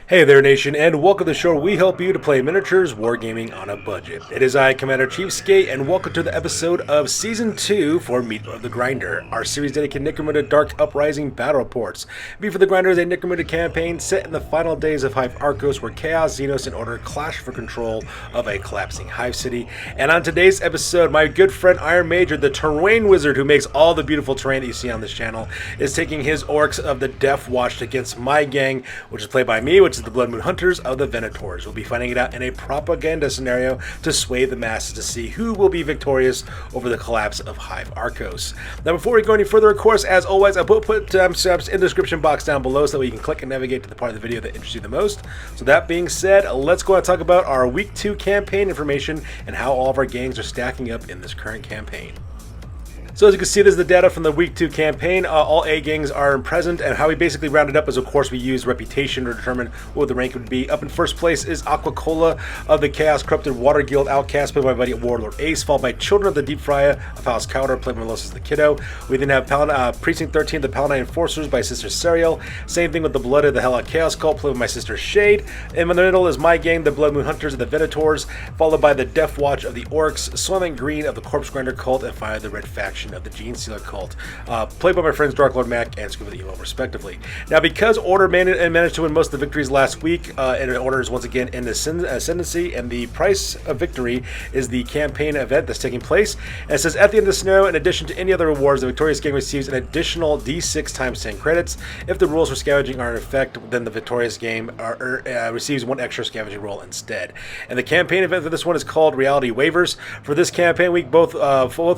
Hey there, Nation, and welcome to the show where we help you to play miniatures wargaming on a budget. It is I, Commander Cheapskate, and welcome to the episode of Season 2 for Meet of the Grinder, our series dedicated to Necromunda Dark Uprising Battle Reports. Meet for the Grinder is a Necromunda campaign set in the final days of Hive Arcos, where Chaos, Xenos, and Order clash for control of a collapsing Hive City. And on today's episode, my good friend Iron Major, the terrain wizard who makes all the beautiful terrain that you see on this channel, is taking his orcs of the Deff Watch against my gang, which is played by me, which is the Bloodmoon Hunters of the Venators. We'll be finding it out in a propaganda scenario to sway the masses to see who will be victorious over the collapse of Hive Arcos. Now, before we go any further, of course, as always, I put timestamps in the description box down below so that you can click and navigate to the part of the video that interests you the most. So that being said, let's go and talk about our Week 2 campaign information and how all of our gangs are stacking up in this current campaign. So as you can see, this is the data from the Week 2 campaign. All A gangs are present, and how we basically rounded up is, of course, we use reputation to determine what the rank would be. Up in first place is Aquacola of the Chaos Corrupted Water Guild Outcast, played by my buddy Warlord Ace, followed by Children of the Deep Fryer of House Cowder, played by Melissa's the Kiddo. We then have Precinct 13, the Paladin Enforcers by Sister Serial. Same thing with the Blood of the Hell Chaos Cult, played by my sister Shade. In the middle is my gang, the Bloodmoon Hunters of the Venators, followed by the Deff Watch of the Orks, Swimming Green of the Corpse Grinder Cult, and finally the Red Faction of the Gene Stealer Cult, played by my friends Darklord Mac and Scuba the Emo, respectively. Now, because Order managed to win most of the victories last week, and Order is once again in the ascendancy, and the price of victory is the campaign event that's taking place. And it says, at the end of the scenario, in addition to any other rewards, the victorious gang receives an additional D6 times 10 credits. If the rules for scavenging are in effect, then the victorious game receives one extra scavenging roll instead. And the campaign event for this one is called Reality Waivers. For this campaign week, both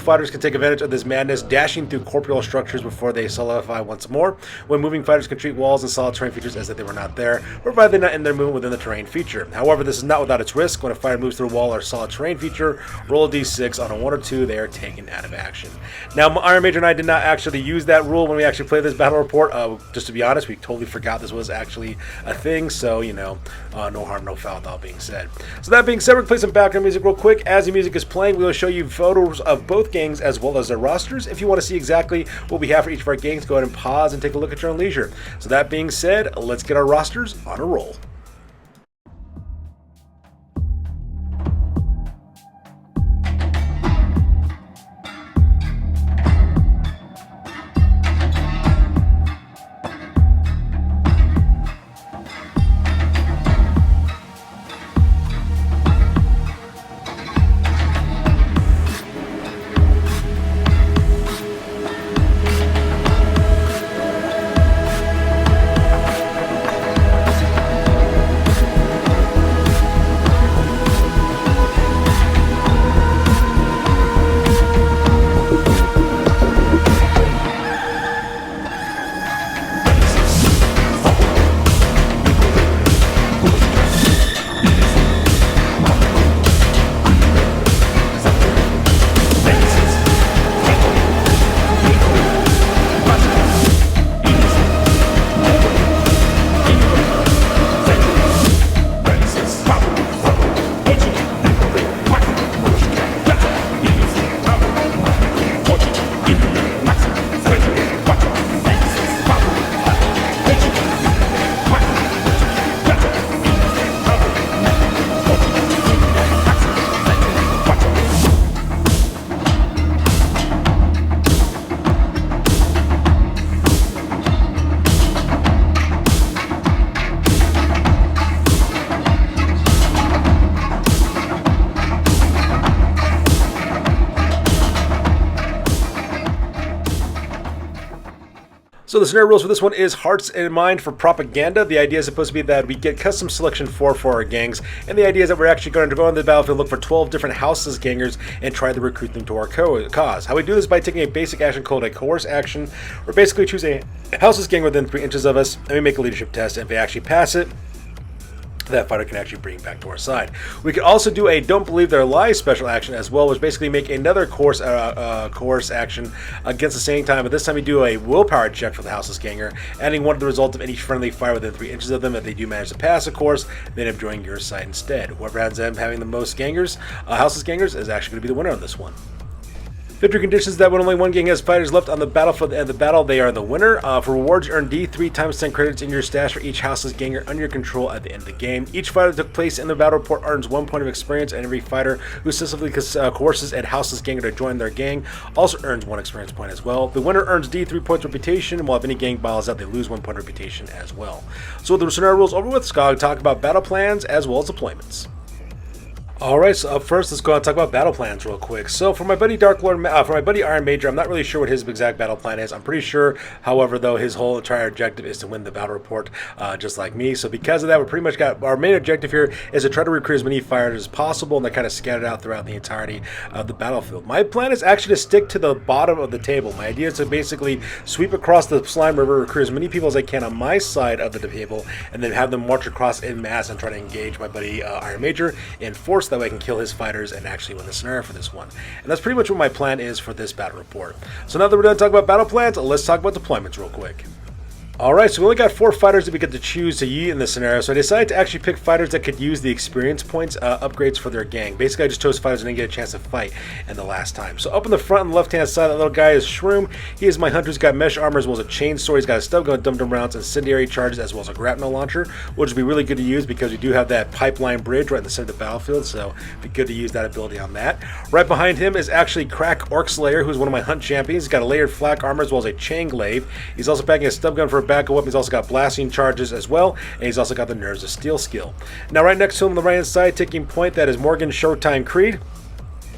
fighters can take advantage of this madness, dashing through corporeal structures before they solidify once more. When moving, fighters can treat walls and solid terrain features as if they were not there, provided they're not in their movement within the terrain feature. However, this is not without its risk. When a fighter moves through a wall or solid terrain feature, roll a d6. On a 1 or 2, they are taken out of action. Now, Iron Major and I did not actually use that rule when we actually played this battle report. Just to be honest, we totally forgot this was actually a thing, so, you know, no harm, no foul, with all being said. So that being said, we're going to play some background music real quick. As the music is playing, we will show you photos of both gangs as well as their rosters. If you want to see exactly what we have for each of our gangs, go ahead and pause and take a look at your own leisure. So that being said, let's get our rosters on a roll. So the scenario rules for this one is Hearts in Mind for propaganda. The idea is supposed to be that we get custom selection for our gangs, and the idea is that we're actually going to go on the battlefield, look for 12 different houses gangers, and try to recruit them to our cause. How we do this by taking a basic action called a coerce action. We're basically choose a houses gang within 3 inches of us, and we make a leadership test, and if they actually pass it, that fighter can actually bring back to our side. We could also do a Don't Believe Their Lies special action as well, which basically make another coerce action against the same time, but this time we do a willpower check for the Houseless Ganger, adding one of the results of any friendly fire within 3 inches of them. If they do manage to pass, of course, they end up joining your side instead. Whoever ends up having the most gangers, Houseless Gangers, is actually going to be the winner of this one. Victory conditions: that when only one gang has fighters left on the battlefield at the end of the battle, they are the winner. For rewards, earn D3 times 10 credits in your stash for each houseless ganger under your control at the end of the game. Each fighter that took place in the battle report earns 1 point of experience, and every fighter who successfully coerces a houseless ganger to join their gang also earns 1 experience point as well. The winner earns D3 points reputation, while if any gang battles out, they lose 1 point of reputation as well. So with the scenario rules over with, let's go talk about battle plans as well as deployments. Alright, so up first, let's go and talk about battle plans real quick. So for my buddy for my buddy Iron Major, I'm not really sure what his exact battle plan is. I'm pretty sure, however, though, his whole entire objective is to win the battle report, just like me. So because of that, we pretty much got our main objective here is to try to recruit as many fighters as possible, and they're kind of scattered out throughout the entirety of the battlefield. My plan is actually to stick to the bottom of the table. My idea is to basically sweep across the Slime River, recruit as many people as I can on my side of the table, and then have them march across en masse and try to engage my buddy Iron Major in force. That way I can kill his fighters and actually win the scenario for this one. And that's pretty much what my plan is for this battle report. So now that we're done talking about battle plans, let's talk about deployments real quick. Alright, so we only got 4 fighters that we get to choose to use in this scenario, so I decided to actually pick fighters that could use the experience points upgrades for their gang. Basically, I just chose fighters that didn't get a chance to fight in the last time. So up in the front on the left-hand side, that little guy is Shroom. He is my hunter. He's got mesh armor as well as a chainsaw. He's got a stub gun, dum-dum rounds, incendiary charges, as well as a grapnel launcher, which would be really good to use because we do have that pipeline bridge right in the center of the battlefield, so it'd be good to use that ability on that. Right behind him is actually Crack Orc Slayer, who's one of my hunt champions. He's got a layered flak armor as well as a chain glaive. He's also packing a stub gun for a backup weapon. He's also got blasting charges as well, and he's also got the Nerves of Steel skill. Now right next to him on the right hand side, taking point, that is Morgan Showtime Creed.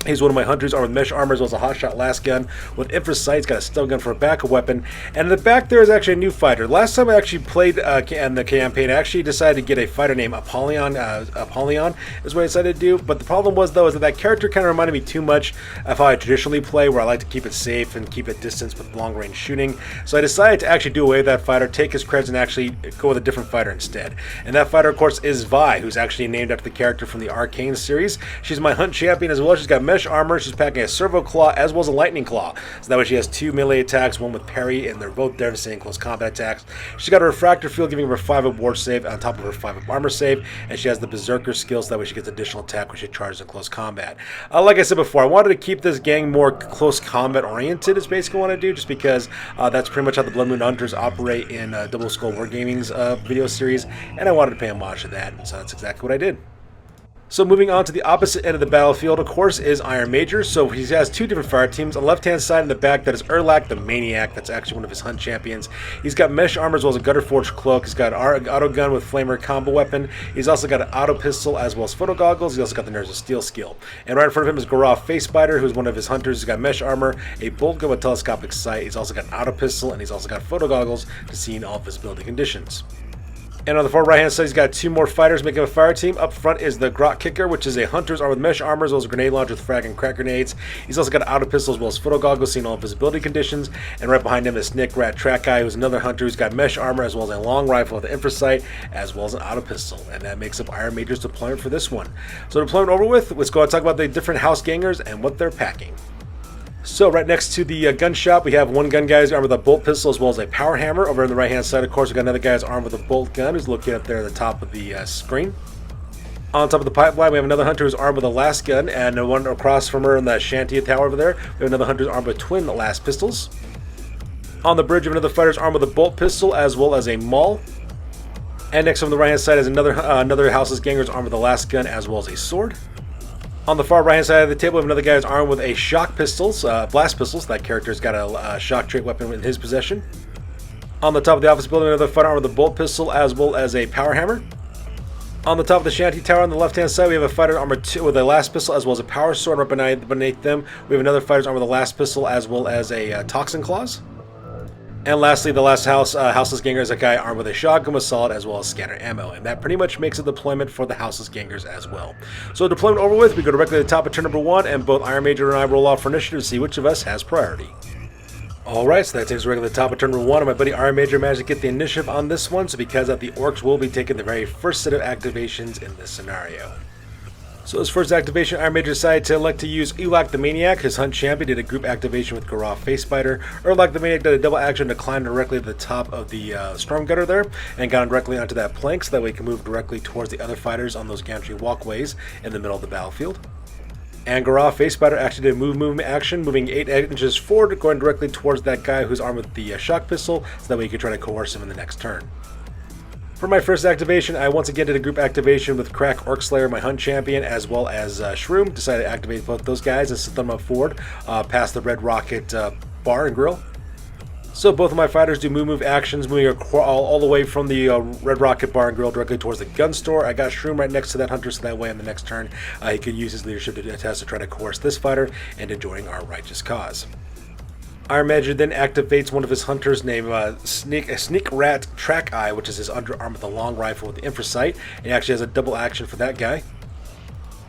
He's one of my hunters, armed with mesh armor as well as a hotshot last gun with infra sights, got a stun gun for a backup weapon. And in the back there is actually a new fighter. Last time I actually played in the campaign, I actually decided to get a fighter named Apollyon. Apollyon is what I decided to do. But the problem was, though, is that character kind of reminded me too much of how I traditionally play, where I like to keep it safe and keep it distance with long range shooting. So I decided to actually do away with that fighter, take his credits, and actually go with a different fighter instead. And that fighter, of course, is Vi, who's actually named after the character from the Arcane series. She's my hunt champion as well. She's got mesh armor. She's packing a servo claw as well as a lightning claw, so that way she has 2 melee attacks, one with parry, and they're both devastating close combat attacks. She's got a refractor field giving her 5 up ward save on top of her 5 up armor save, and she has the berserker skill, so that way she gets additional attack when she charges in close combat. Like I said before, I wanted to keep this gang more close combat oriented is basically what I do, just because that's pretty much how the Bloodmoon Hunters operate in Double Skull Wargaming's video series, and I wanted to pay homage to that, so that's exactly what I did. So moving on to the opposite end of the battlefield, of course, is Iron Major. So he has 2 different fire teams. On the left-hand side in the back, that is Erlak, the Maniac. That's actually one of his hunt champions. He's got mesh armor as well as a gutter forged cloak. He's got an auto gun with flamer combo weapon. He's also got an auto pistol as well as photo goggles. He's also got the Nerves of Steel skill. And right in front of him is Garov Face Spider, who's one of his hunters. He's got mesh armor, a bolt gun with telescopic sight. He's also got an auto pistol, and he's also got photo goggles to see in all visibility conditions. And on the far right-hand side, he's got 2 more fighters making a fire team. Up front is the Grot Kicker, which is a hunter's armed with mesh armor, as well as a grenade launcher with frag and crack grenades. He's also got an auto pistol as well as photo goggles, seeing all visibility conditions. And right behind him is Snick Rat Track Guy, who's another hunter who's got mesh armor as well as a long rifle with an infra sight, as well as an auto pistol. And that makes up Iron Major's deployment for this one. So deployment over with, let's go and talk about the different house gangers and what they're packing. So right next to the gun shop, we have one gun guy who's armed with a bolt pistol as well as a power hammer. Over on the right hand side, of course, we've got another guy who's armed with a bolt gun who's located up there at the top of the screen. On top of the pipeline, we have another hunter who's armed with a last gun, and one across from her in that shanty tower over there, we have another hunter who's armed with twin last pistols. On the bridge, we have another fighter who's armed with a bolt pistol as well as a maul. And next on the right hand side is another house's ganger who's armed with a last gun as well as a sword. On the far right-hand side of the table, we have another guy who's armed with a shock pistols, blast pistols. That character's got a shock trait weapon in his possession. On the top of the office building, another fighter armed with a bolt pistol as well as a power hammer. On the top of the shanty tower on the left-hand side, we have a fighter armored with a last pistol as well as a power sword. Right beneath them, we have another fighter armed with a last pistol as well as a toxin claws. And lastly, the last houseless ganger is a guy armed with a shotgun with solid as well as scatter ammo. And that pretty much makes a deployment for the houseless gangers as well. So deployment over with, we go directly to the top of turn number 1, and both Iron Major and I roll off for initiative to see which of us has priority. Alright, so that takes us right to the top of turn number 1, and my buddy Iron Major managed to get the initiative on this one, so because of the Orks will be taking the very first set of activations in this scenario. So his first activation, Iron Major decided to elect to use Ulak the Maniac. His hunt champion did a group activation with Garov Face Spider. Ulak the Maniac did a double action to climb directly to the top of the storm gutter there and got him directly onto that plank, so that way he can move directly towards the other fighters on those gantry walkways in the middle of the battlefield. And Garaf Face Spider actually did a movement action, moving 8 inches forward, going directly towards that guy who's armed with the shock pistol, so that way you can try to coerce him in the next turn. For my first activation, I once again did a group activation with Crack Orc Slayer, my Hunt Champion, as well as Shroom. Decided to activate both those guys and set them up forward, past the Red Rocket bar and grill. So both of my fighters do move actions, moving all the way from the Red Rocket bar and grill directly towards the gun store. I got Shroom right next to that hunter, so that way on the next turn he could use his leadership test to try to coerce this fighter into joining our righteous cause. Iron Manager then activates one of his hunters named Sneak Rat Track Eye, which is his underarm with a long rifle with the infrasight. He actually has a double action for that guy.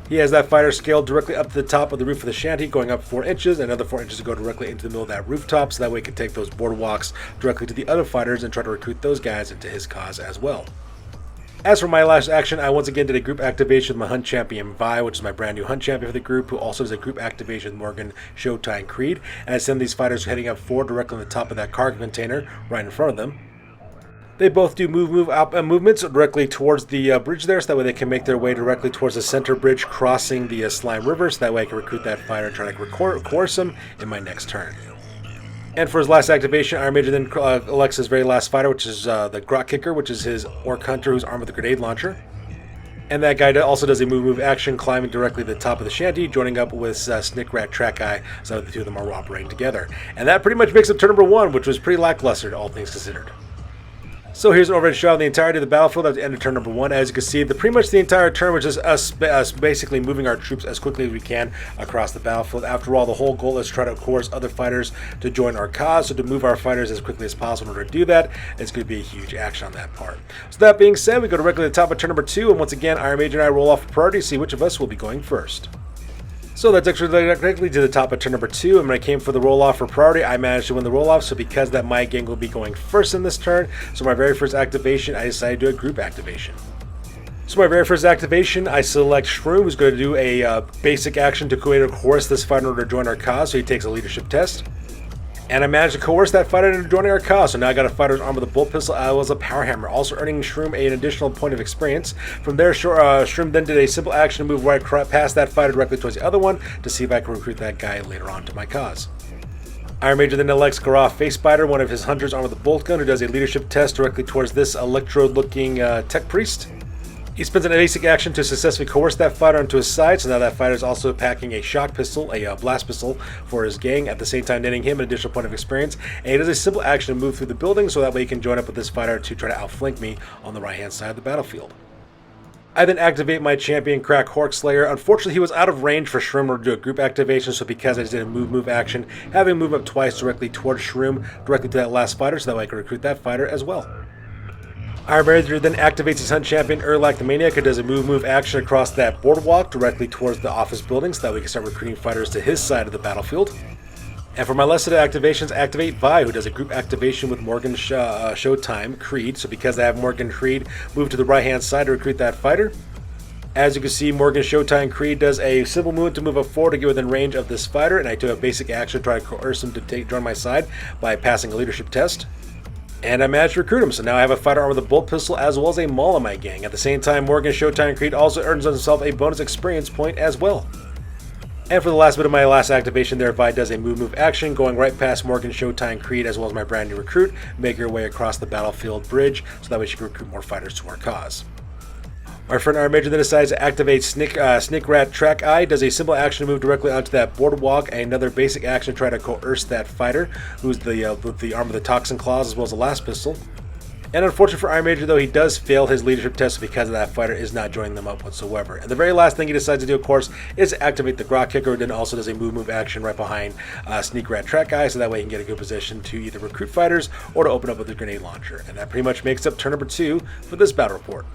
He has that fighter scaled directly up to the top of the roof of the shanty, going up 4 inches, and another 4 inches to go directly into the middle of that rooftop, so that way he can take those boardwalks directly to the other fighters and try to recruit those guys into his cause as well. As for my last action, I once again did a group activation with my Hunt Champion Vi, which is my brand new Hunt Champion for the group, who also does a group activation with Morgan, Showtime, Creed, and I send these fighters heading up forward directly on the top of that cargo container right in front of them. They both do movements directly towards the bridge there, so that way they can make their way directly towards the center bridge, crossing the Slime River, so that way I can recruit that fighter and try to coerce him in my next turn. And for his last activation, Iron Major then elects his very last fighter, which is the Grot Kicker, which is his Orc Hunter who's armed with a grenade launcher. And that guy also does a move action, climbing directly to the top of the shanty, joining up with Snick Rat Track Eye, so the two of them are operating together. And that pretty much makes up turn number 1, which was pretty lackluster, all things considered. So here's an overhead shot of the entirety of the battlefield at the end of turn number 1. As you can see, pretty much the entire turn was just us basically moving our troops as quickly as we can across the battlefield. After all, the whole goal is to try to coerce other fighters to join our cause, so to move our fighters as quickly as possible. In order to do that, it's going to be a huge action on that part. So that being said, we go directly to the top of turn number 2, and once again, Iron Major and I roll off priority to see which of us will be going first. So that's actually directly to the top of turn number 2, and when I came for the roll-off for priority, I managed to win the roll-off, so because that my gang will be going first in this turn, so my very first activation, I decided to do a group activation. So my very first activation, I select Shroom, who's going to do a basic action to coerce this fighter in order to join our cause, so he takes a leadership test. And I managed to coerce that fighter into joining our cause, so now I got a fighter who's armed with a bolt pistol as well as a power hammer, also earning Shroom an additional point of experience. From there, Shroom then did a simple action to move right past that fighter directly towards the other one to see if I can recruit that guy later on to my cause. Iron Major then elects Garaf Face Spider, one of his hunters armed with a bolt gun, who does a leadership test directly towards this electrode-looking tech priest. He spends a basic action to successfully coerce that fighter onto his side, so now that fighter is also packing a shock pistol, a blast pistol, for his gang, at the same time netting him an additional point of experience. And he does a simple action to move through the building, so that way he can join up with this fighter to try to outflank me on the right-hand side of the battlefield. I then activate my champion, Crack Orc Slayer. Unfortunately, he was out of range for Shroom to do a group activation, so because I did a move action, having him move up twice directly towards Shroom, directly to that last fighter, so that way I can recruit that fighter as well. Iron Major then activates his Hunt Champion, Urlak the Maniac, who does a move action across that boardwalk directly towards the office building, so that we can start recruiting fighters to his side of the battlefield. And for my last set of activations, activate Vi, who does a group activation with Morgan Showtime, Creed. So because I have Morgan Creed, move to the right-hand side to recruit that fighter. As you can see, Morgan Showtime Creed does a simple move to move up forward to get within range of this fighter, and I took a basic action to try to coerce him to join my side by passing a leadership test. And I managed to recruit him, so now I have a fighter armed with a bolt pistol as well as a maul in my gang. At the same time, Morgan Showtime Creed also earns himself a bonus experience point as well. And for the last bit of my last activation there, Vi does a move action, going right past Morgan Showtime Creed as well as my brand new recruit, making her way across the battlefield bridge, so that way she can recruit more fighters to our cause. Our friend Iron Major then decides to activate Sneak Rat Track Eye, does a simple action to move directly onto that boardwalk, and another basic action to try to coerce that fighter, who's the arm with the Toxin Claws as well as the last pistol. And unfortunately for Iron Major, though, he does fail his leadership test because of that fighter is not joining them up whatsoever. And the very last thing he decides to do, of course, is activate the Grot Kicker, then also does a move action right behind Sneak Rat Track Eye, so that way he can get a good position to either recruit fighters or to open up with a grenade launcher. And that pretty much makes up turn number 2 for this battle report.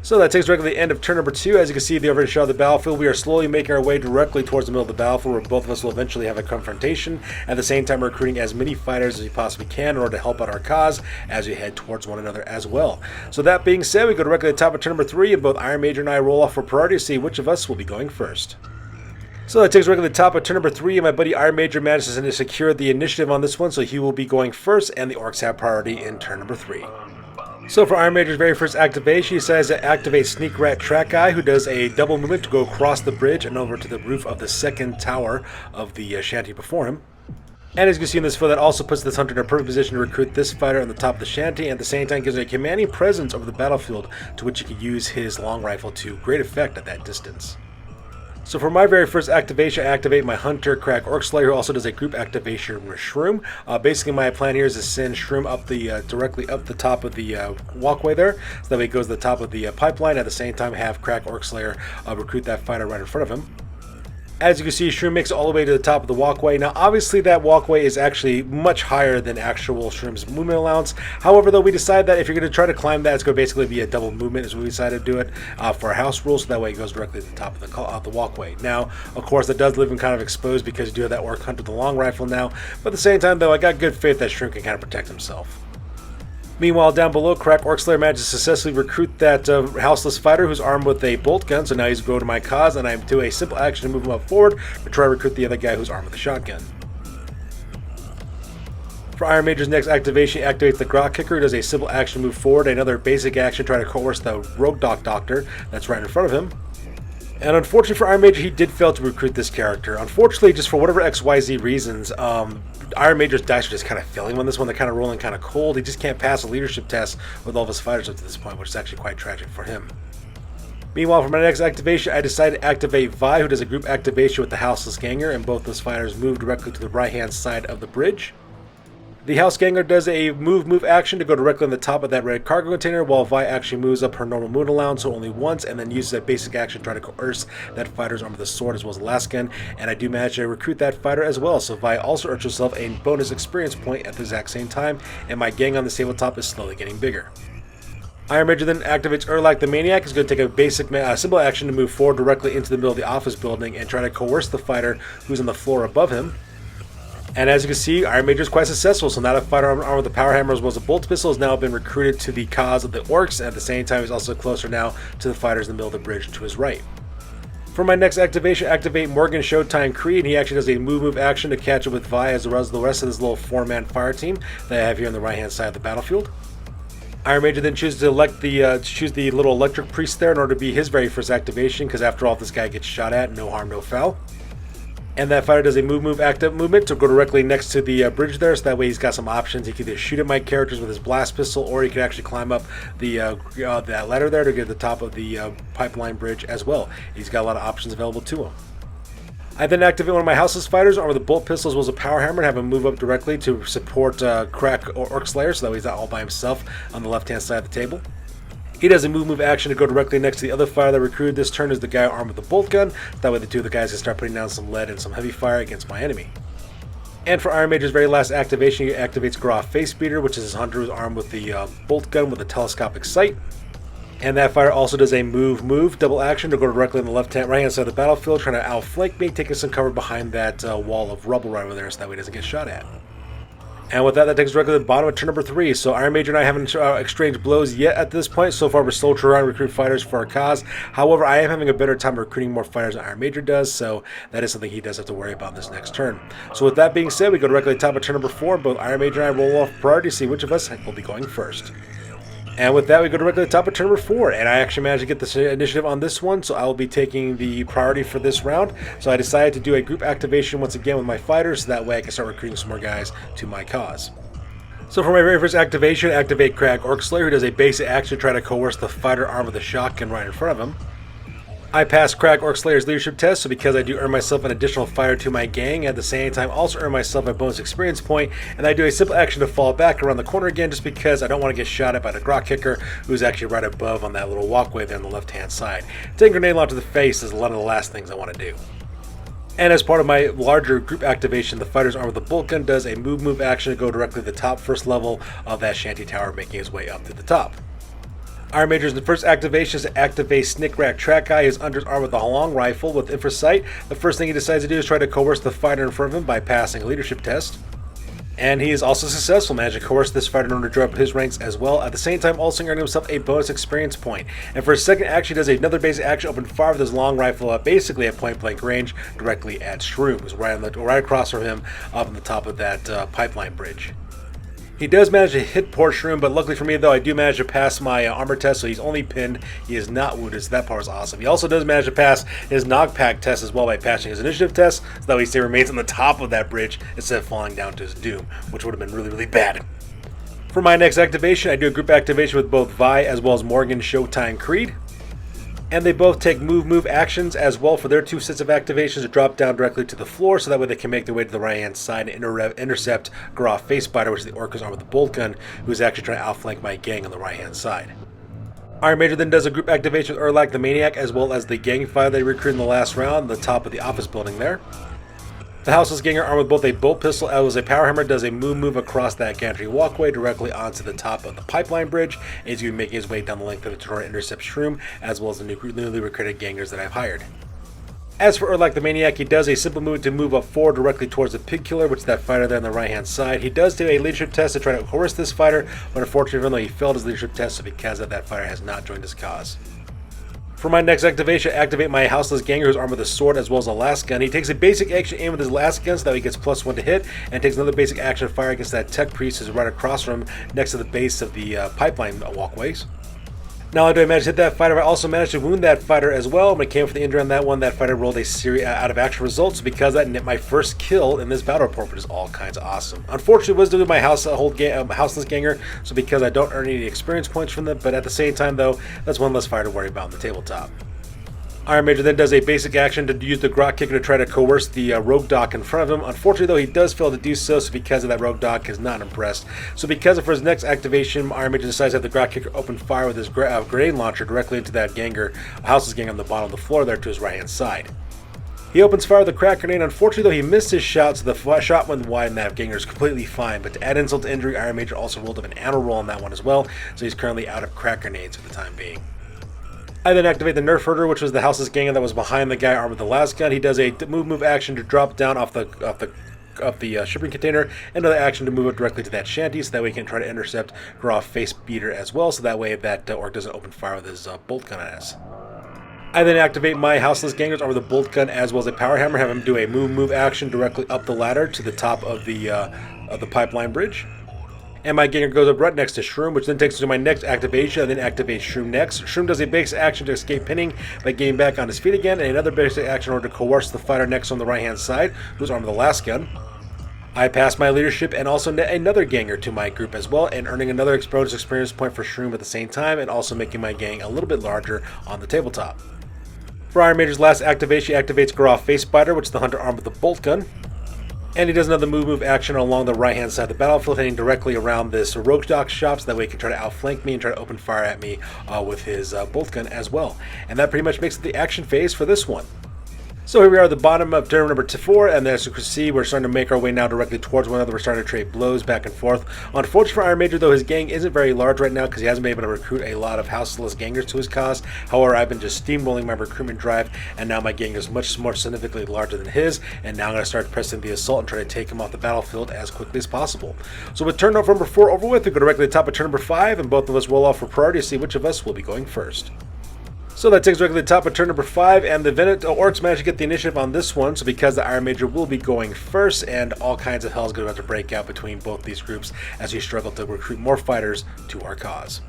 So that takes directly to the end of turn number 2. As you can see, the overhead shot of the battlefield, we are slowly making our way directly towards the middle of the battlefield, where both of us will eventually have a confrontation. At the same time, we're recruiting as many fighters as we possibly can in order to help out our cause as we head towards one another as well. So that being said, we go directly to the top of turn number 3, and both Iron Major and I roll off for priority to see which of us will be going first. So that takes directly to the top of turn number 3, and my buddy Iron Major manages to secure the initiative on this one, so he will be going first, and the Orcs have priority in turn number 3. So for Iron Major's very first activation, he decides to activate Sneak Rat Track Guy, who does a double movement to go across the bridge and over to the roof of the second tower of the shanty before him. And as you can see in this field, that also puts this hunter in a perfect position to recruit this fighter on the top of the shanty, and at the same time gives a commanding presence over the battlefield to which he can use his long rifle to great effect at that distance. So for my very first activation, I activate my Hunter Crack Orks Slayer, who also does a group activation with Shroom. Basically, my plan here is to send Shroom up the directly up the top of the walkway there, so that way it goes to the top of the pipeline. At the same time, have Crack Orks Slayer recruit that fighter right in front of him. As you can see, Shroom makes it all the way to the top of the walkway. Now, obviously, that walkway is actually much higher than actual Shroom's movement allowance. However, though, we decided that if you're going to try to climb that, it's going to basically be a double movement, is what we decided to do it for a house rule, so that way it goes directly to the top of the walkway. Now, of course, it does leave him kind of exposed because you do have that Orc Hunter with the long rifle now, but at the same time, though, I got good faith that Shroom can kind of protect himself. Meanwhile, down below, Crack Orks Slayer manages to successfully recruit that houseless fighter who's armed with a bolt gun, so now he's going to my cause, and I do a simple action to move him up forward to try to recruit the other guy who's armed with a shotgun. For Iron Major's next activation, he activates the Grok Kicker, who does a simple action move forward, another basic action try to coerce the Rogue Doctor that's right in front of him. And unfortunately for Iron Major, he did fail to recruit this character. Unfortunately, just for whatever XYZ reasons, Iron Major's dice are just kind of failing on this one. They're kind of rolling kind of cold. He just can't pass a leadership test with all of his fighters up to this point, which is actually quite tragic for him. Meanwhile, for my next activation, I decided to activate Vi, who does a group activation with the Houseless Ganger, and both those fighters move directly to the right-hand side of the bridge. The House Ganger does a move action to go directly on the top of that red cargo container, while Vi actually moves up her normal moon allowance, so only once, and then uses that basic action to try to coerce that fighter's arm with the sword as well as the last gun, and I do manage to recruit that fighter as well, so Vi also earns herself a bonus experience point at the exact same time, and my gang on the tabletop is slowly getting bigger. Iron Major then activates Urlak the Maniac. He's going to take a basic simple action to move forward directly into the middle of the office building and try to coerce the fighter who's on the floor above him. And as you can see, Iron Major is quite successful, so now the fighter armed with the power hammer as well as a bolt pistol has now been recruited to the cause of the Orcs, and at the same time he's also closer now to the fighters in the middle of the bridge to his right. For my next activation, activate Morgan Showtime Creed, and he actually does a move action to catch up with Vi as the rest of his little 4-man fire team that I have here on the right hand side of the battlefield. Iron Major then chooses to choose the little electric priest there in order to be his very first activation, because after all, if this guy gets shot at, no harm, no foul. And that fighter does a active movement to go directly next to the bridge there, so that way he's got some options. He can either shoot at my characters with his blast pistol, or he can actually climb up that ladder there to get to the top of the pipeline bridge as well. He's got a lot of options available to him. I then activate one of my houseless fighters armed with a bolt pistol as well as a power hammer and have him move up directly to support Crack or Ork Slayer, so that way he's not all by himself on the left hand side of the table. He does a move action to go directly next to the other fighter that recruited this turn is the guy armed with the bolt gun. That way the two of the guys can start putting down some lead and some heavy fire against my enemy. And for Iron Major's very last activation, he activates Groff Face Beater, which is his hunter who's armed with the bolt gun with a telescopic sight. And that fighter also does a move double action to go directly on the right hand side of the battlefield, trying to outflank me, taking some cover behind that wall of rubble right over there so that way he doesn't get shot at. And with that takes us directly to the bottom of turn number 3. So Iron Major and I haven't exchanged blows yet at this point. So far we're still trying to recruit fighters for our cause. However, I am having a better time recruiting more fighters than Iron Major does, so that is something he does have to worry about this next turn. So with that being said, we go directly to the top of turn number 4. Both Iron Major and I roll off priority to see which of us will be going first. And with that, we go directly to the top of turn number 4, and I actually managed to get this initiative on this one, so I will be taking the priority for this round. So I decided to do a group activation once again with my fighters, so that way I can start recruiting some more guys to my cause. So for my very first activation, activate Crack Orks Slayer, who does a basic action to try to coerce the fighter armed with a shotgun right in front of him. I passed Crack Orks Slayer's leadership test, so because I do earn myself an additional fighter to my gang, at the same time also earn myself a bonus experience point, and I do a simple action to fall back around the corner again just because I don't want to get shot at by the Grok Kicker, who's actually right above on that little walkway there on the left hand side. Taking a grenade launch to the face is one of the last things I want to do. And as part of my larger group activation, the fighter's armed with the bolt gun does a move action to go directly to the top first level of that shanty tower, making his way up to the top. Iron Major's first activation is to activate Sneak Rat Track Guy. His under's armed with a long rifle with infrasight. The first thing he decides to do is try to coerce the fighter in front of him by passing a leadership test. And he is also successful, managing to coerce this fighter in order to drop his ranks as well, at the same time also earning himself a bonus experience point. And for his second action, he does another basic action, open fire with his long rifle basically at point blank range directly at Shroom, who's right across from him up on the top of that pipeline bridge. He does manage to hit poor Shroom, but luckily for me, though, I do manage to pass my armor test, so he's only pinned. He is not wounded, so that part is awesome. He also does manage to pass his knockback test as well by passing his initiative test, so that way he remains on the top of that bridge instead of falling down to his doom, which would have been really, really bad. For my next activation, I do a group activation with both Vi as well as Morgan, Showtime, Creed. And they both take move actions as well for their 2 sets of activations to drop down directly to the floor, so that way they can make their way to the right hand side and intercept Groff Face Spider, which is the Orks armed with the bolt gun, who is actually trying to outflank my gang on the right hand side. Iron Major then does a group activation with Urlak the Maniac as well as the gang fighter they recruited in the last round on the top of the office building there. The Houseless Ganger, armed with both a bolt pistol as well as a power hammer, does a move across that gantry walkway directly onto the top of the pipeline bridge, and he's going to be making his way down the length of it to try to intercept Shroom as well as the newly recruited gangers that I've hired. As for Urlak the Maniac, he does a simple move to move up forward directly towards the Pig Killer, which is that fighter there on the right hand side. He does do a leadership test to try to coerce this fighter, but unfortunately, even though he failed his leadership test, so because of that fighter has not joined his cause. For my next activation, I activate my Houseless Ganger, who's armed with a sword as well as a last gun. He takes a basic action aim with his last gun so that he gets +1 to hit, and takes another basic action fire against that Tech Priest who's right across from him next to the base of the pipeline walkways. Not only do I manage to hit that fighter, I also managed to wound that fighter as well. When it came for the injury on that one, that fighter rolled a series out of action results because that net my first kill in this battle report, which is all kinds of awesome. Unfortunately, it was due to my Houseless Ganger, so because I don't earn any experience points from them, but at the same time, though, that's one less fighter to worry about on the tabletop. Iron Major then does a basic action to use the Grot Kicker to try to coerce the Rogue Doc in front of him. Unfortunately, though, he does fail to do so, so because of that, Rogue Doc is not impressed. So because of his next activation, Iron Major decides to have the Grot Kicker open fire with his grenade launcher directly into that Houseless Ganger on the bottom of the floor there to his right-hand side. He opens fire with the crack grenade. Unfortunately, though, he missed his shot, so the shot went wide and that Ganger is completely fine. But to add insult to injury, Iron Major also rolled up an ammo roll on that one as well, so he's currently out of crack grenades for the time being. I then activate the Nerf Herder, which was the Houseless Ganger that was behind the guy armed with the last gun. He does a move action to drop down off the shipping container, and another action to move up directly to that shanty, so that way he can try to intercept Groff Face Beater as well, so that way that Orc doesn't open fire with his bolt gun at us. I then activate my Houseless Gangers armed with a bolt gun as well as a power hammer, have him do a move action directly up the ladder to the top of the pipeline bridge. And my Ganger goes up right next to Shroom, which then takes me to my next activation, and then activates Shroom next. Shroom does a basic action to escape pinning by getting back on his feet again, and another basic action in order to coerce the fighter next on the right-hand side, who's armed with the last gun. I pass my leadership and also net another Ganger to my group as well, and earning another bonus experience point for Shroom at the same time, and also making my gang a little bit larger on the tabletop. For Iron Major's last activation, he activates Groff Face Spider, which is the hunter armed with the bolt gun. And he does another move action along the right-hand side of the battlefield, heading directly around this Rogue Doc shop, so that way he can try to outflank me and try to open fire at me with his bolt gun as well. And that pretty much makes it the action phase for this one. So here we are at the bottom of turn number 4, and as you can see, we're starting to make our way now directly towards one another. We're starting to trade blows back and forth. Unfortunately for Iron Major, though, his gang isn't very large right now because he hasn't been able to recruit a lot of Houseless Gangers to his cause. However, I've been just steamrolling my recruitment drive, and now my gang is much more significantly larger than his, and now I'm going to start pressing the assault and try to take him off the battlefield as quickly as possible. So with turn number 4 over with, we go directly to the top of turn number 5, and both of us roll off for priority to see which of us will be going first. So that takes us directly to the top of turn number 5, and the Orcs managed to get the initiative on this one, so because the Iron Major will be going first, and all kinds of hell is going to have to break out between both these groups as we struggle to recruit more fighters to our cause.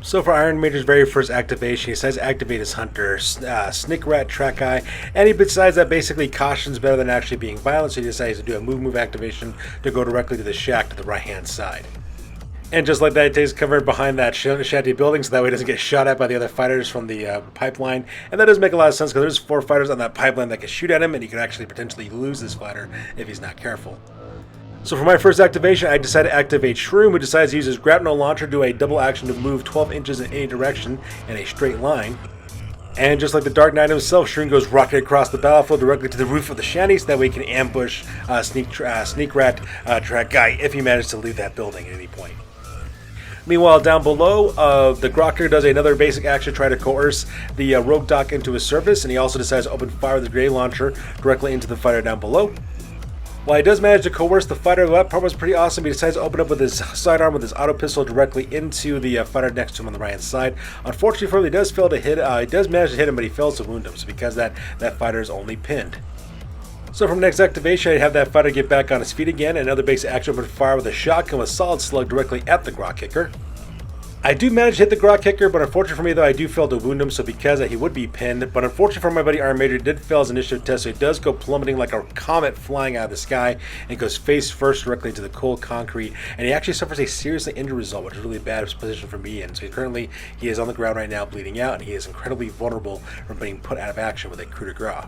So for Iron Major's very first activation, he decides to activate his hunter, Snick Rat Track Eye, and he decides that basically caution's better than actually being violent, so he decides to do a move activation to go directly to the shack to the right-hand side. And just like that, it takes cover behind that shanty building, so that way it doesn't get shot at by the other fighters from the pipeline. And that does make a lot of sense, because there's 4 fighters on that pipeline that can shoot at him, and he could actually potentially lose this fighter if he's not careful. So for my first activation, I decided to activate Shroom, who decides to use his grapnel launcher to do a double action to move 12 inches in any direction in a straight line. And just like the Dark Knight himself, Shroom goes rocketing across the battlefield directly to the roof of the shanty, so that way he can ambush Sneak Rat Track Guy if he manages to leave that building at any point. Meanwhile, down below, the Grocker does another basic action to try to coerce the Rogue Doc into his service, and he also decides to open fire with the grenade launcher directly into the fighter down below. While he does manage to coerce the fighter, that part was pretty awesome. He decides to open up with his sidearm with his auto pistol directly into the fighter next to him on the right-hand side. Unfortunately for him, he does fail to hit. He does manage to hit him, but he fails to wound him, so because that fighter is only pinned. So from next activation, I'd have that fighter get back on his feet again, and another basic action open fire with a shotgun with solid slug directly at the Grok Kicker. I do manage to hit the Grok Kicker, but unfortunately for me though, I do fail to wound him, so because he would be pinned. But unfortunately for my buddy Iron Major, did fail his initiative test, so he does go plummeting like a comet flying out of the sky, and goes face first directly into the cold concrete, and he actually suffers a seriously injured result, which is really a bad position for me in. So he is on the ground right now bleeding out, and he is incredibly vulnerable from being put out of action with a coup de grace.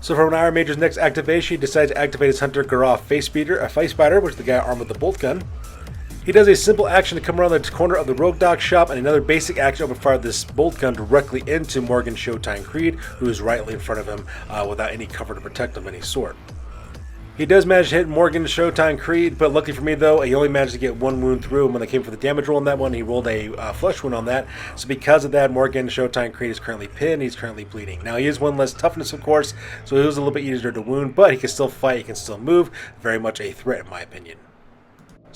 So for Iron Major's next activation, he decides to activate his Hunter Garroth Face Spider, which is the guy armed with the bolt gun. He does a simple action to come around the corner of the Rogue Dog shop, and another basic action open fire this bolt gun directly into Morgan Showtime Creed, who is rightly in front of him without any cover to protect him of any sort. He does manage to hit Morgan Showtime Creed, but luckily for me though, he only managed to get one wound through, and when they came for the damage roll on that one, he rolled a flesh wound on that. So because of that, Morgan Showtime Creed is currently pinned, he's currently bleeding. Now he is one less toughness of course, so it was a little bit easier to wound, but he can still fight, he can still move, very much a threat in my opinion.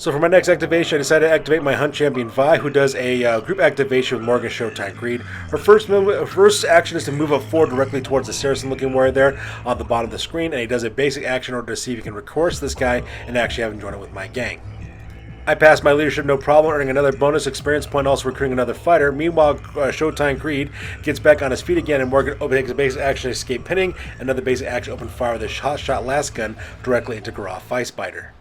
So for my next activation, I decided to activate my Hunt Champion Vi, who does a group activation with Morgan Showtime Creed. Her first action is to move up forward directly towards the Saracen-looking warrior there on the bottom of the screen, and he does a basic action in order to see if he can recourse this guy and actually have him join it with my gang. I passed my leadership no problem, earning another bonus experience point, also recruiting another fighter. Meanwhile, Showtime Creed gets back on his feet again, and Morgan takes a basic action to escape pinning, another basic action open fire with a hot shot last gun directly into Garroth Face Spider.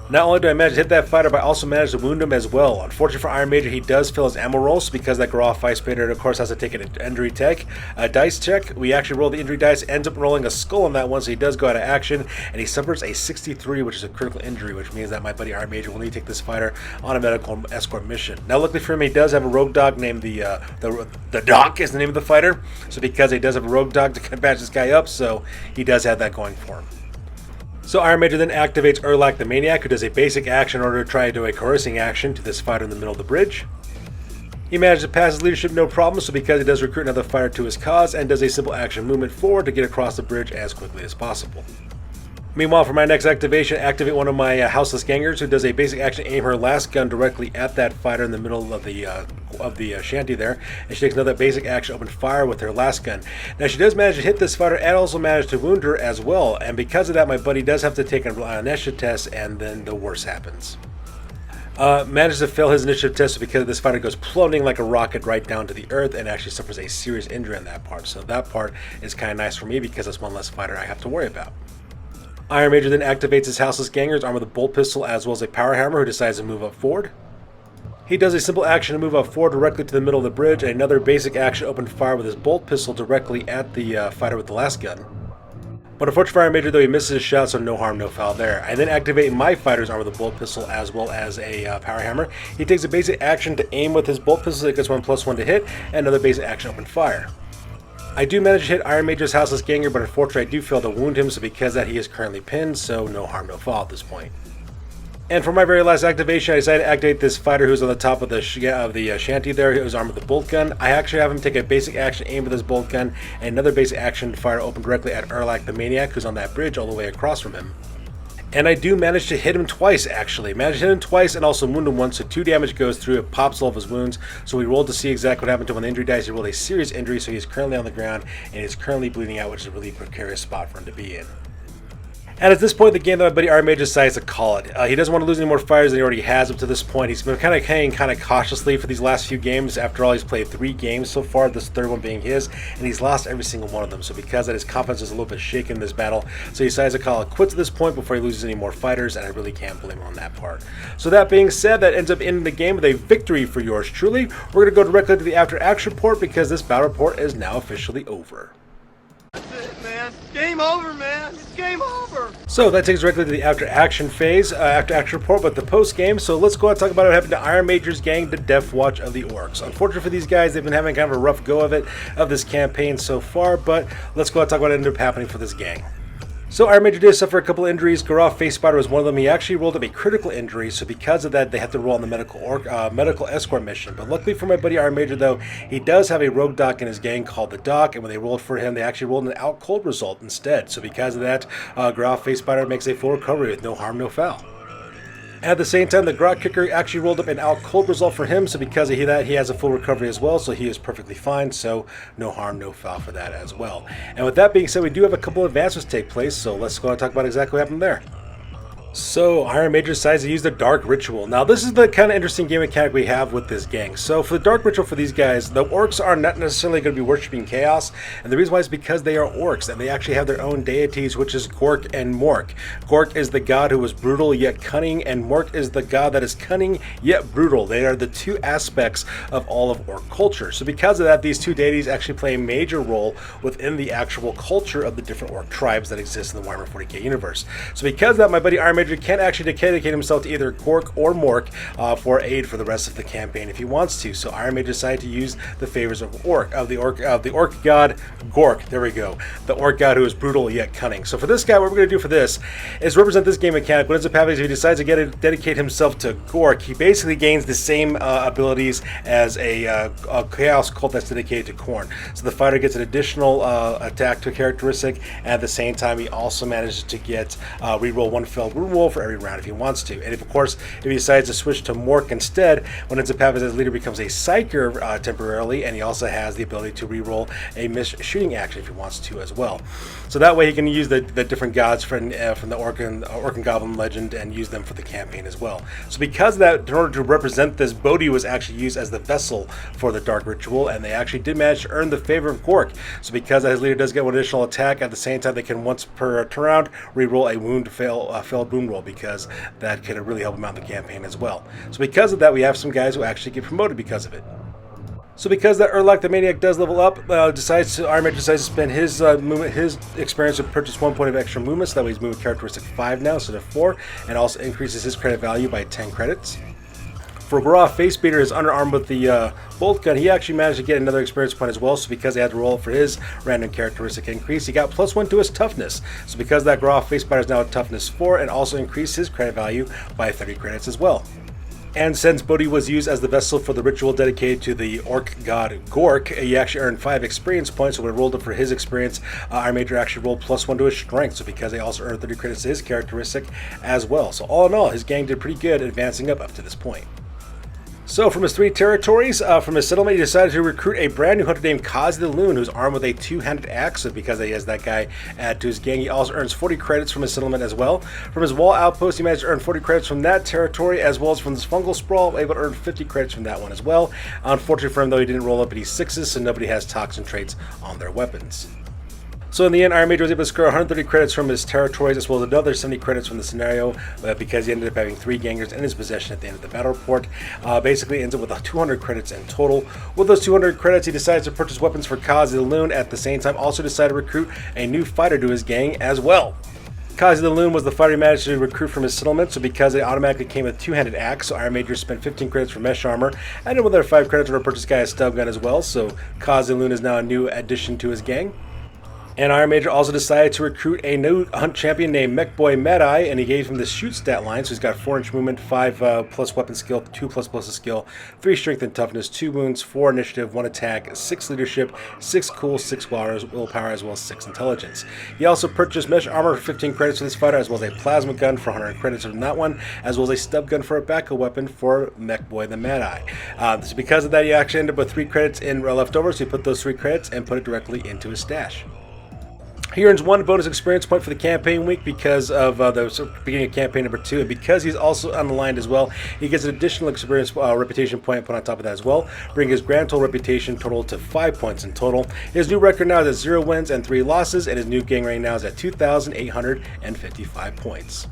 Not only do I manage to hit that fighter, but I also managed to wound him as well. Unfortunately for Iron Major, he does fail his ammo rolls because that Garroth Face Spider, of course, has to take an injury dice check. We actually roll the injury dice, ends up rolling a skull on that one, so he does go out of action, and he suffers a 63, which is a critical injury, which means that my buddy Iron Major will need to take this fighter on a medical escort mission. Now, luckily for him, he does have a rogue dog named the Doc is the name of the fighter, so because he does have a rogue dog to patch this guy up, so he does have that going for him. So Iron Major then activates Erlak the Maniac, who does a basic action in order to try to do a coercing action to this fighter in the middle of the bridge. He manages to pass his leadership no problem, so because he does recruit another fighter to his cause, and does a simple action movement forward to get across the bridge as quickly as possible. Meanwhile, for my next activation, activate one of my Houseless Gangers, who does a basic action, aim her last gun directly at that fighter in the middle of the shanty there, and she takes another basic action, open fire with her last gun. Now she does manage to hit this fighter and also manage to wound her as well, and because of that, my buddy does have to take an initiative test, and then the worst happens. Manages to fail his initiative test because this fighter goes plummeting like a rocket right down to the earth and actually suffers a serious injury on that part. So that part is kind of nice for me because that's one less fighter I have to worry about. Iron Major then activates his Houseless Gangers armed with a bolt pistol as well as a power hammer, who decides to move up forward. He does a simple action to move up forward directly to the middle of the bridge, and another basic action open fire with his bolt pistol directly at the fighter with the last gun. But unfortunately for Iron Major though, he misses his shot, so no harm, no foul there. I then activate my fighters armed with a bolt pistol as well as a power hammer. He takes a basic action to aim with his bolt pistol, it gets 1+1 to hit, and another basic action open fire. I do manage to hit Iron Major's Houseless Ganger, but unfortunately I do fail to wound him, so because of that he is currently pinned, so no harm, no foul at this point. And for my very last activation, I decided to activate this fighter who's on the top of the shanty there, who's armed with a bolt gun. I actually have him take a basic action, aim with his bolt gun, and another basic action fire open directly at Erlak the Maniac, who's on that bridge all the way across from him. And I do manage to hit him twice, actually. Managed to hit him twice and also wound him once, so 2 damage goes through, it pops all of his wounds. So we rolled to see exactly what happened to him on the injury dice. He rolled a serious injury, so he's currently on the ground, and he's currently bleeding out, which is a really precarious spot for him to be in. And at this point in the game, though, my buddy Iron Major decides to call it. He doesn't want to lose any more fighters than he already has up to this point. He's been kind of hanging cautiously for these last few games. After all, he's played 3 games so far, this third one being his, and he's lost every single one of them. So because of that, his confidence is a little bit shaken in this battle. So he decides to call it quits at this point before he loses any more fighters, and I really can't blame him on that part. So that being said, that ends up ending the game with a victory for yours truly. We're going to go directly to the after action report because this battle report is now officially over. Game over, man. It's game over. So that takes us directly to the after action phase, after action report, but the post game. So let's go ahead and talk about what happened to Iron Major's gang, the Deff Watch of the Orks. Unfortunately for these guys, they've been having kind of a rough go of this campaign so far, but let's go ahead and talk about what ended up happening for this gang. So Iron Major did suffer a couple injuries. Garroth Face Spider was one of them. He actually rolled up a critical injury, so because of that, they had to roll on the medical escort mission. But luckily for my buddy Iron Major, though, he does have a rogue doc in his gang called the Doc, and when they rolled for him, they actually rolled an out cold result instead. So because of that, Garroth Face Spider makes a full recovery with no harm, no foul. At the same time, the Grot Kicker actually rolled up an out cold result for him, so because of that, he has a full recovery as well, so he is perfectly fine, so no harm, no foul for that as well. And with that being said, we do have a couple of advancements take place, so let's go and talk about exactly what happened there. So, Iron Major decides to use the Dark Ritual. Now, this is the kind of interesting game mechanic we have with this gang. So, for the Dark Ritual for these guys, the Orks are not necessarily going to be worshipping Chaos, and the reason why is because they are Orks, and they actually have their own deities, which is Gork and Mork. Gork is the god who is brutal yet cunning, and Mork is the god that is cunning yet brutal. They are the two aspects of all of Ork culture. So, because of that, these two deities actually play a major role within the actual culture of the different Ork tribes that exist in the Warhammer 40k universe. So, because of that, my buddy Iron Major can actually dedicate himself to either Gork or Mork for aid for the rest of the campaign if he wants to. So Iron Major decided to use the favors of the Ork god Gork. There we go, the Ork god who is brutal yet cunning. So for this guy, what we're going to do for this is represent this game mechanic. What ends up happening is if he decides to dedicate himself to Gork, he basically gains the same abilities as a Chaos cult that's dedicated to Khorne. So the fighter gets an additional attack to a characteristic, and at the same time, he also manages to get reroll one failed wound roll for every round if he wants to. And if he decides to switch to Mork instead, what ends up happening is his leader becomes a Psyker temporarily, and he also has the ability to reroll a missed shooting action if he wants to as well. So that way he can use the different gods from the Orc and Goblin legend and use them for the campaign as well. So because of that, in order to represent this, Bodhi was actually used as the vessel for the Dark Ritual, and they actually did manage to earn the favor of Gork. So because his leader does get one additional attack, at the same time they can once per turnaround reroll a failed wound roll, because that can really help him out in the campaign as well. So because of that, we have some guys who actually get promoted because of it. So because that Urlach the Maniac does level up, Iron Major decides to spend his experience to purchase 1 point of extra movement, so that way he's movement characteristic 5 now instead of 4, and also increases his credit value by 10 credits. For Grah Facebeater is underarmed with the bolt gun. He actually managed to get another experience point as well, so because he had to roll for his random characteristic increase, he got +1 to his toughness. So because that Grah Facebeater is now a toughness 4, and also increased his credit value by 30 credits as well. And since Bodhi was used as the vessel for the ritual dedicated to the Orc god Gork, he actually earned 5 experience points. So when he rolled up for his experience, Iron Major actually rolled +1 to his strength. So because they also earned 30 credits to his characteristic as well. So all in all, his gang did pretty good advancing up to this point. So from his 3 territories, from his settlement, he decided to recruit a brand new hunter named Kazi the Loon, who's armed with a 2-handed axe. So because he has that guy added to his gang, he also earns 40 credits from his settlement as well. From his wall outpost, he managed to earn 40 credits from that territory, as well as from this fungal sprawl, able to earn 50 credits from that one as well. Unfortunately for him, though, he didn't roll up any 6s, so nobody has toxin traits on their weapons. So in the end, Iron Major was able to score 130 credits from his territories, as well as another 70 credits from the scenario, because he ended up having 3 gangers in his possession at the end of the battle report. Basically ends up with 200 credits in total. With those 200 credits, he decides to purchase weapons for Kazi the Loon. At the same time, also decided to recruit a new fighter to his gang as well. Kazi the Loon was the fighter he managed to recruit from his settlement, so because it automatically came with a 2-handed axe, so Iron Major spent 15 credits for mesh armor, and then with their 5 credits to purchase guy a stub gun as well, so Kazi the Loon is now a new addition to his gang. And Iron Major also decided to recruit a new hunt champion named Mechboy Mad-Eye, and he gave him the shoot stat line. So he's got 4-inch movement, 5 plus weapon skill, 2 plus a skill, 3 strength and toughness, 2 wounds, 4 initiative, 1 attack, 6 leadership, 6 cool, 6 willpower, as well as 6 intelligence. He also purchased mesh armor for 15 credits for this fighter, as well as a plasma gun for 100 credits from that one, as well as a stub gun for a backup weapon for Mechboy the Mad-Eye. So because of that, he actually ended up with 3 credits in left over, so he put those 3 credits and put it directly into his stash. He earns 1 bonus experience point for the campaign week because of the beginning of campaign number 2, and because he's also unaligned as well, he gets an additional experience reputation point put on top of that as well, bringing his grand total reputation total to 5 points in total. His new record now is at 0 wins and 3 losses, and his new gang rank now is at 2,855 points.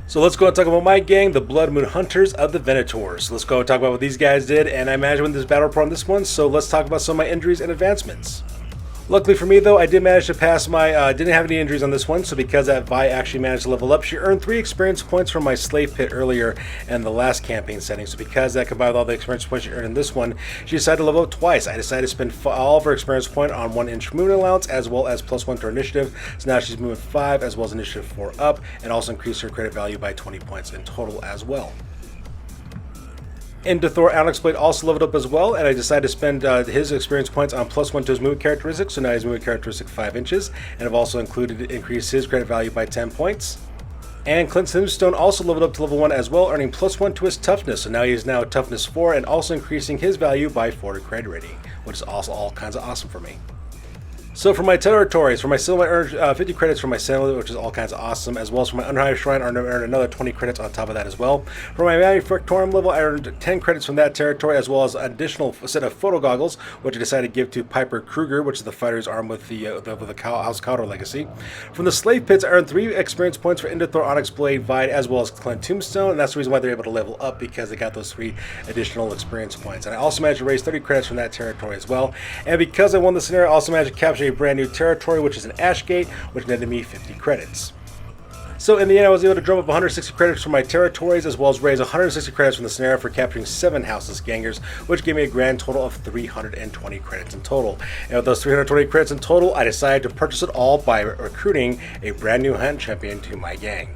So let's go and talk about my gang, the Bloodmoon Hunters of the Venators. Let's go and talk about what these guys did, and I imagine with this battle report on this one, so let's talk about some of my injuries and advancements. Luckily for me, though, I did manage to pass my, didn't have any injuries on this one, so because that Vi actually managed to level up, she earned 3 experience points from my Slave Pit earlier in the last campaign setting, so because that combined with all the experience points she earned in this one, she decided to level up twice. I decided to spend all of her experience point on 1-inch movement allowance, as well as +1 to her initiative, so now she's moving 5, as well as initiative 4 up, and also increased her credit value by 20 points in total as well. Thor Onyx Blade also leveled up as well, and I decided to spend his experience points on +1 to his movement characteristic, so now his movement characteristic 5 inches, and I've also included increased his credit value by 10 points. And Clint Tombstone also leveled up to level 1 as well, earning +1 to his toughness. So now he is now toughness 4 and also increasing his value by 4 to credit rating, which is also all kinds of awesome for me. So for my territories, for my Silver, I earned 50 credits for my Settlement, which is all kinds of awesome, as well as for my Unhive Shrine, I earned another 20 credits on top of that as well. For my Manufactorum level, I earned 10 credits from that territory, as well as an additional set of photo goggles, which I decided to give to Piper Kruger, which is the fighter's arm with the House Cawdor legacy. From the Slave Pits, I earned 3 experience points for Indithor, Onyx Blade, Vide, as well as Clint Tombstone, and that's the reason why they're able to level up, because they got those 3 additional experience points. And I also managed to raise 30 credits from that territory as well. And because I won the scenario, I also managed to capture a brand new territory, which is an Ashgate, which netted me 50 credits. So in the end, I was able to drum up 160 credits from my territories, as well as raise 160 credits from the scenario for capturing 7 Houseless Gangers, which gave me a grand total of 320 credits in total. And with those 320 credits in total, I decided to purchase it all by recruiting a brand new Hunt Champion to my gang.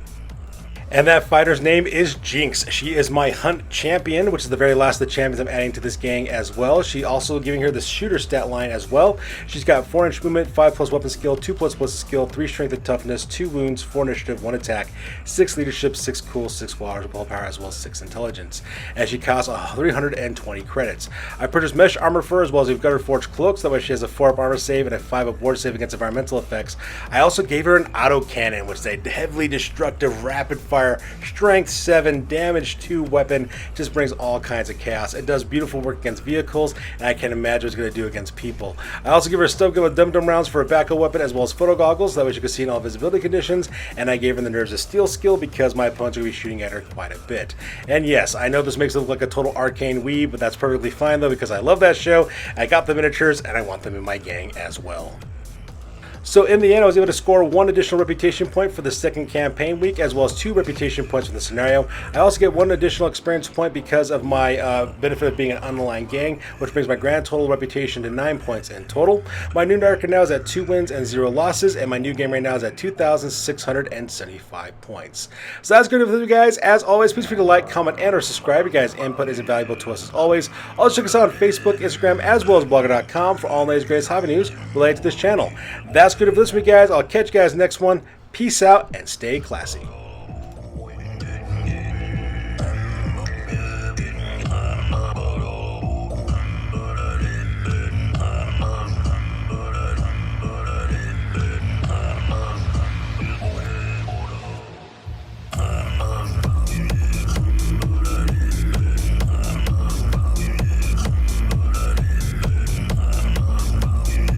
And that fighter's name is Jinx. She is my Hunt Champion, which is the very last of the champions I'm adding to this gang as well. She also giving her the shooter stat line as well. She's got 4-inch movement, 5+ weapon skill, 2+ skill, 3 strength and toughness, 2 wounds, 4 initiative, 1 attack, 6 leadership, 6 cool, 6 willpower, as well as 6 intelligence. And she costs 320 credits. I purchased mesh armor for her, as well as a gutter forged cloaks. That way she has a 4-up armor save and a 5-up ward save against environmental effects. I also gave her an auto cannon, which is a heavily destructive rapid fire strength 7 damage 2 weapon. Just brings all kinds of chaos. It does beautiful work against vehicles, and I can't imagine what it's going to do against people. I also give her a stub gun with dum-dum rounds for a backup weapon, as well as photo goggles, that way she can see in all visibility conditions. And I gave her the Nerves of Steel skill because my opponents are going to be shooting at her quite a bit. And yes, I know this makes it look like a total arcane weeb, but that's perfectly fine though, because I love that show. I got the miniatures and I want them in my gang as well. So in the end, I was able to score 1 additional reputation point for the second campaign week, as well as 2 reputation points for the scenario. I also get 1 additional experience point because of my benefit of being an unaligned gang, which brings my grand total reputation to 9 points in total. My new record now is at 2 wins and 0 losses, and my new game right now is at 2,675 points. So that's good for you guys. As always, please feel free to like, comment, and or subscribe. You guys' input is invaluable to us as always. Also check us out on Facebook, Instagram, as well as blogger.com for all the latest greatest hobby news related to this channel. That's good for this week, guys. I'll catch you guys next one. Peace out and stay classy.